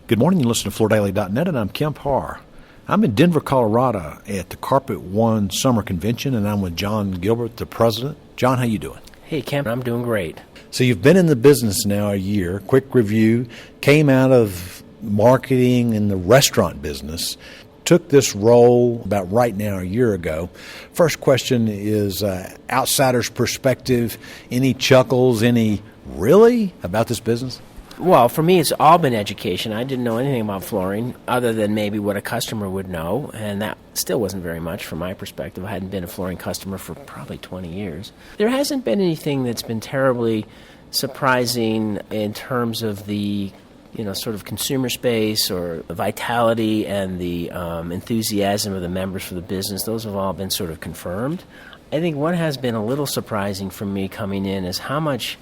Good morning. You listen to FloorDaily.net, and I'm Kemp Harr. I'm in Denver, Colorado at the Carpet One Summer Convention, and I'm with John Gilbert, the president. John, how you doing? Hey, Kemp, I'm doing great. So you've been in the business now a year. Quick review. Came out of marketing in the restaurant business. Took this role about right now a year ago. First question is outsider's perspective. Any chuckles, any really about this business? Well, for me, it's all been education. I didn't know anything about flooring other than maybe what a customer would know, and that still wasn't very much from my perspective. I hadn't been a flooring customer for probably 20 years. There hasn't been anything that's been terribly surprising in terms of the sort of consumer space or the vitality and the enthusiasm of the members for the business. Those have all been sort of confirmed. I think what has been a little surprising for me coming in is how much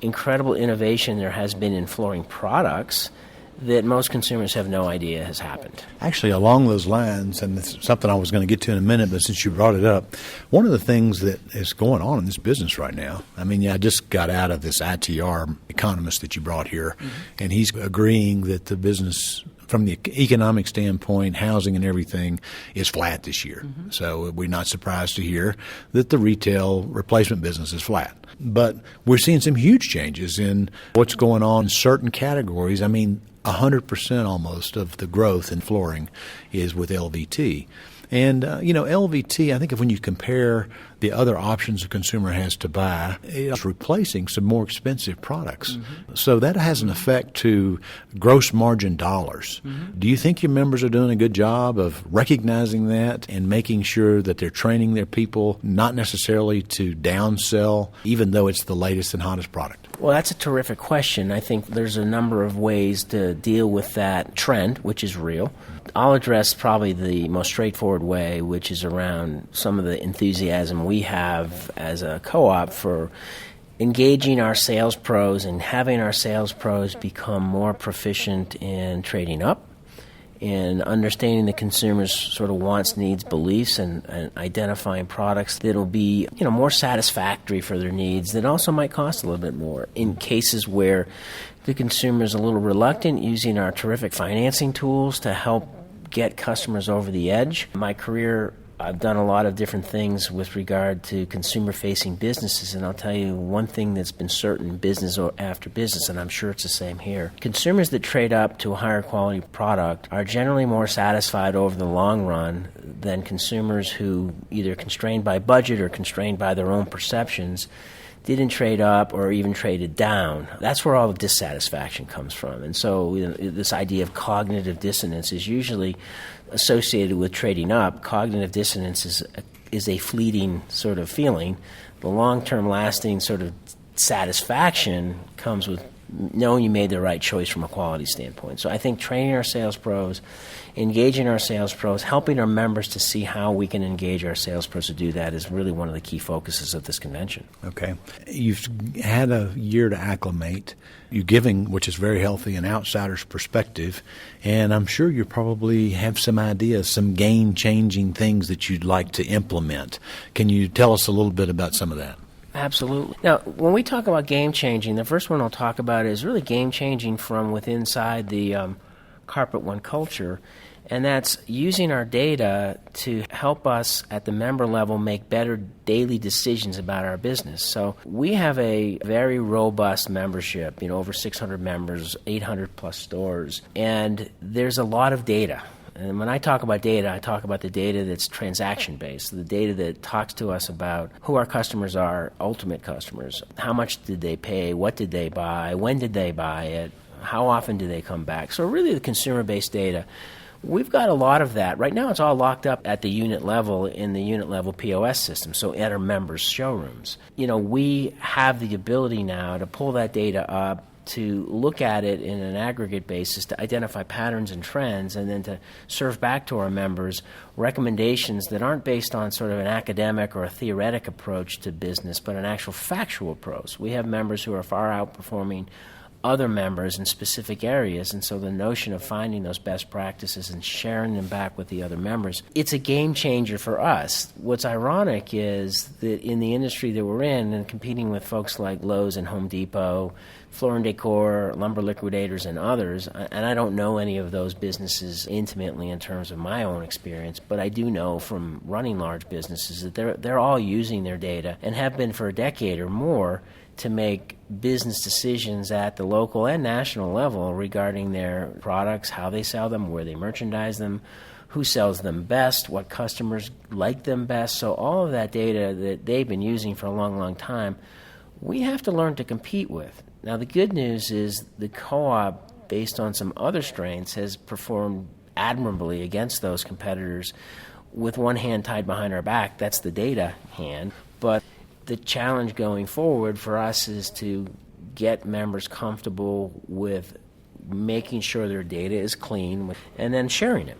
incredible innovation there has been in flooring products that most consumers have no idea has happened. Actually, along those lines, and this is something I was going to get to in a minute, but since you brought it up, one of the things that is going on in this business right now, I just got out of this ITR economist that you brought here, and he's agreeing that the business, from the economic standpoint, housing and everything, is flat this year. So we're not surprised to hear that the retail replacement business is flat. But we're seeing some huge changes in what's going on in certain categories. 100% almost of the growth in flooring is with LVT. And, LVT, I think when you compare the other options a consumer has to buy, it's replacing some more expensive products. So that has an effect to gross margin dollars. Do you think your members are doing a good job of recognizing that and making sure that they're training their people not necessarily to downsell, even though it's the latest and hottest product? Well, that's a terrific question. I think there's a number of ways to deal with that trend, which is real. I'll address probably the most straightforward way, which is around some of the enthusiasm we have as a co-op for engaging our sales pros and having our sales pros become more proficient in trading up, in understanding the consumer's sort of wants, needs, beliefs, and identifying products that'll be more satisfactory for their needs that also might cost a little bit more. In cases where the consumer is a little reluctant, using our terrific financing tools to help get customers over the edge. In my career, I've done a lot of different things with regard to consumer-facing businesses, and I'll tell you one thing that's been certain business after business, and I'm sure it's the same here. Consumers that trade up to a higher quality product are generally more satisfied over the long run than consumers who, either constrained by budget or constrained by their own perceptions, didn't trade up or even traded down. That's where all the dissatisfaction comes from. And so this idea of cognitive dissonance is usually associated with trading up. Cognitive dissonance is a fleeting sort of feeling. The long-term lasting sort of satisfaction comes with knowing you made the right choice from a quality standpoint. So I think training our sales pros, engaging our sales pros, helping our members to see how we can engage our sales pros to do that is really one of the key focuses of this convention. Okay. You've had a year to acclimate. You're giving, which is very healthy, an outsider's perspective, and I'm sure you probably have some ideas, some game-changing things that you'd like to implement. Can you tell us a little bit about some of that? Absolutely. Now, when we talk about game-changing, the first one I'll talk about is really game-changing from within inside the Carpet One culture, and that's using our data to help us at the member level make better daily decisions about our business. So we have a very robust membership, over 600 members, 800 plus stores, and there's a lot of data. And when I talk about data, I talk about the data that's transaction-based, the data that talks to us about who our customers are, ultimate customers. How much did they pay? What did they buy? When did they buy it? How often do they come back? So really the consumer-based data. We've got a lot of that. Right now it's all locked up at the unit level in the unit level POS system, so at our members' showrooms. We have the ability now to pull that data up, to look at it in an aggregate basis, to identify patterns and trends, and then to serve back to our members recommendations that aren't based on sort of an academic or a theoretic approach to business, but an actual factual approach. We have members who are far outperforming other members in specific areas. And so the notion of finding those best practices and sharing them back with the other members, it's a game changer for us. What's ironic is that in the industry that we're in and competing with folks like Lowe's and Home Depot, Floor and Decor, Lumber Liquidators, and others, and I don't know any of those businesses intimately in terms of my own experience, but I do know from running large businesses that they're all using their data and have been for a decade or more to make business decisions at the local and national level regarding their products, how they sell them, where they merchandise them, who sells them best, what customers like them best. So all of that data that they've been using for a long, long time, we have to learn to compete with. Now, the good news is the co-op, based on some other strengths, has performed admirably against those competitors with one hand tied behind our back. That's the data hand. But the challenge going forward for us is to get members comfortable with making sure their data is clean and then sharing it.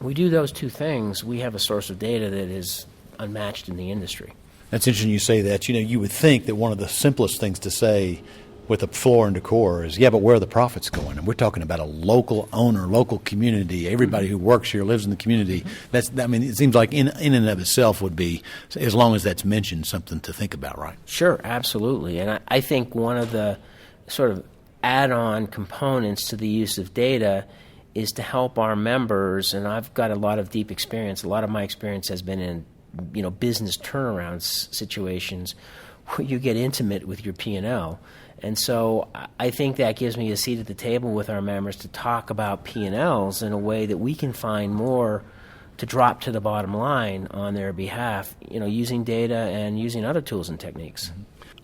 We do those two things, we have a source of data that is unmatched in the industry. That's interesting you say that. You know, you would think that one of the simplest things to say with a Floor and Decor is, yeah, but where are the profits going? And we're talking about a local owner, local community, everybody who works here lives in the community. It seems like in and of itself would be, as long as that's mentioned, something to think about, right? Sure, absolutely. And I think one of the sort of add-on components to the use of data is to help our members, and I've got a lot of deep experience. A lot of my experience has been in, business turnaround situations where you get intimate with your P&L. And so I think that gives me a seat at the table with our members to talk about P&Ls in a way that we can find more to drop to the bottom line on their behalf, using data and using other tools and techniques.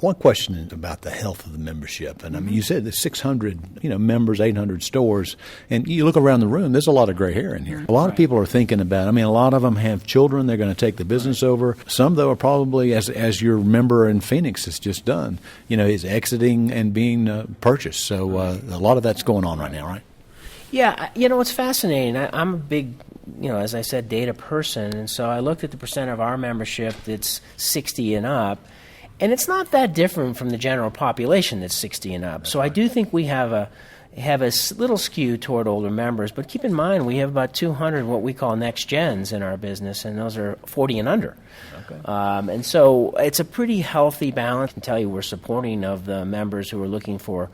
One question about the health of the membership. And I mean, you said there's 600, members, 800 stores, and you look around the room, there's a lot of gray hair in here. A lot of people are thinking about, a lot of them have children, they're going to take the business over. Some, though, are probably, as your member in Phoenix has just done, is exiting and being purchased. So a lot of that's going on right now, right? Yeah, it's fascinating. I'm a big, as I said, data person, and so I looked at the percent of our membership that's 60 and up, and it's not that different from the general population that's 60 and up. So I do think we have a little skew toward older members, but keep in mind we have about 200 what we call next gens in our business, and those are 40 and under. Okay. And so it's a pretty healthy balance. I can tell you we're supporting of the members who are looking for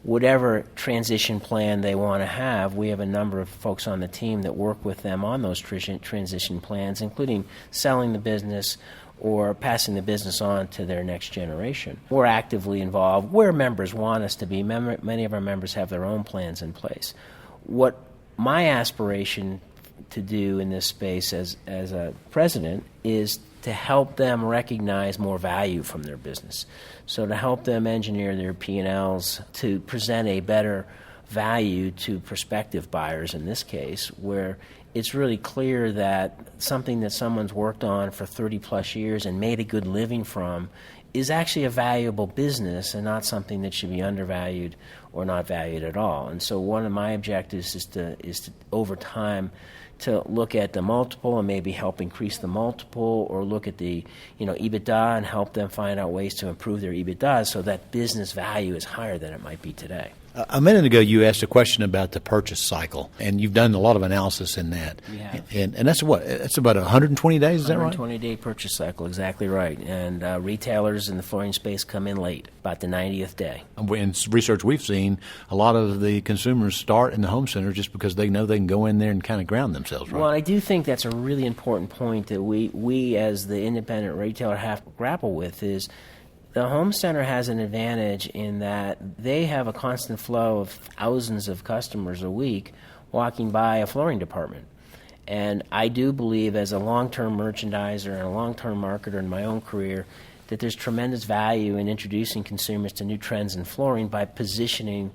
whatever transition plan they want to have. We have a number of folks on the team that work with them on those transition plans, including selling the business or passing the business on to their next generation. We're actively involved where members want us to be. Many of our members have their own plans in place. What my aspiration to do in this space as a president is to help them recognize more value from their business. So to help them engineer their P&Ls to present a better value to prospective buyers in this case, where it's really clear that something that someone's worked on for 30 plus years and made a good living from is actually a valuable business and not something that should be undervalued or not valued at all. And so one of my objectives is to over time to look at the multiple and maybe help increase the multiple, or look at the EBITDA and help them find out ways to improve their EBITDA so that business value is higher than it might be today. A minute ago, you asked a question about the purchase cycle, and you've done a lot of analysis in that. We have. And that's what? That's about 120 days, is that right? 120-day purchase cycle, exactly right. And retailers in the flooring space come in late, about the 90th day. In research we've seen, a lot of the consumers start in the home center just because they know they can go in there and kind of ground themselves, right? Well, I do think that's a really important point that we as the independent retailer have to grapple with is the home center has an advantage in that they have a constant flow of thousands of customers a week walking by a flooring department. And I do believe as a long-term merchandiser and a long-term marketer in my own career that there's tremendous value in introducing consumers to new trends in flooring by positioning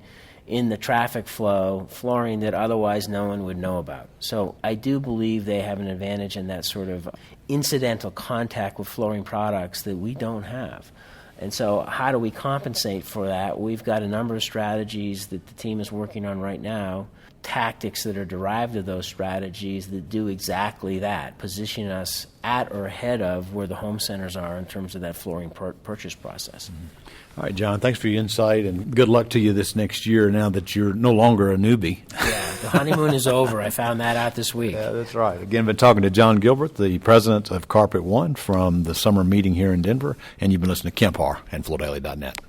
in the traffic flow flooring that otherwise no one would know about. So I do believe they have an advantage in that sort of incidental contact with flooring products that we don't have. And so how do we compensate for that? We've got a number of strategies that the team is working on right now tactics that are derived of those strategies that do exactly that, position us at or ahead of where the home centers are in terms of that flooring purchase process. All right, John, thanks for your insight, and good luck to you this next year now that you're no longer a newbie. Yeah, the honeymoon is over. I found that out this week. Yeah, that's right. Again, been talking to John Gilbert, the president of Carpet One, from the summer meeting here in Denver, and you've been listening to Kemp Harr and FloorDaily.net.